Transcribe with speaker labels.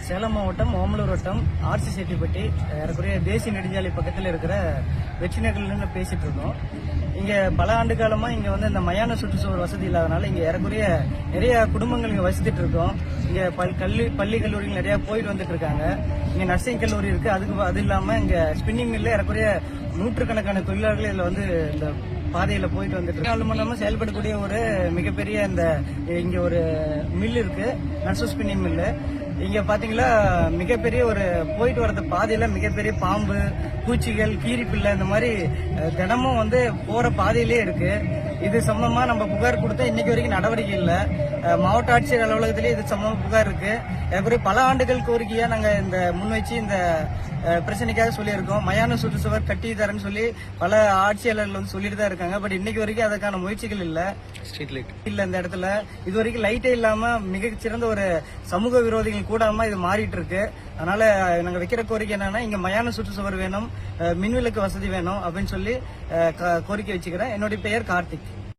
Speaker 1: சேலம் மாவட்டம் ஓமலூர் வட்டம் ஆர்சி செட்டிப்பட்டி ஏறக்குறைய தேசிய நெடுஞ்சாலை பக்கத்தில் இருக்கிற வெற்றிநகர்ல பேசிட்டு இருக்கோம். இங்க பல ஆண்டு காலமா இங்க வந்து இந்த மயான சுற்றுச்சுவர் வசதி இல்லாதனால இங்க ஏறக்குறைய நிறைய குடும்பங்கள் இங்க வசித்துட்டு இருக்கோம். இங்க பள்ளி கல்லூரிகள் நிறைய போயிட்டு வந்துட்டு இருக்காங்க. இங்க நர்சிங் கல்லூரி இருக்கு. அது இல்லாம இங்க ஸ்பின்னிங் மில்ல ஏறக்குறைய நூற்றுக்கணக்கான தொழிலாளர்கள் இதுல வந்து இந்த பாதையில போயிட்டு வந்துட்டு இல்லாம செயல்படக்கூடிய ஒரு மிகப்பெரிய இங்க ஒரு மில் இருக்கு, நர்சஸ் ஸ்பின்னிங் மில்லு. இங்க பாத்தீங்களா மிகப்பெரிய ஒரு போயிட்டு வரது பாதையில மிகப்பெரிய பாம்பு, பூச்சிகள், கீரிப்பிள்ளை இந்த மாதிரி தினமும் வந்து போற பாதையிலே இருக்கு. இது சம்பந்தமா நம்ம புகார் கொடுத்தா இன்னைக்கு வரைக்கும் நடவடிக்கை இல்ல. மாவட்ட ஆட்சியர் அலுவலகத்திலேயே இது சம்பந்தமா புகார் இருக்கு. ஏற்கனவே பல ஆண்டுகள் கோரிக்கையா நாங்க இந்த முன்வச்சு இந்த பிரச்சனைக்காக சொல்லியிருக்கோம். மயான சுற்றுச்சுவர் கட்டி தரேன்னு சொல்லி பல ஆட்சியாளர்கள் வந்து சொல்லிட்டு தான் இருக்காங்க. பட் இன்னைக்கு வரைக்கும் அதுக்கான முயற்சிகள் இல்ல. ஸ்ட்ரீட் லைட் இல்ல இந்த இடத்துல. இது வரைக்கும் லைட்டே இல்லாம மிகச்சிறந்த ஒரு சமூக விரோதிகள் கூடாம இது மாறிட்டு இருக்கு. அதனால நாங்க வைக்கிற கோரிக்கை என்னன்னா, இங்க மயான சுற்றுச்சுவர் வேணும், மின்விளக்கு வசதி வேணும் அப்படின்னு சொல்லி கோரிக்கை வச்சுக்கிறேன். என்னுடைய பெயர் கார்த்திக்.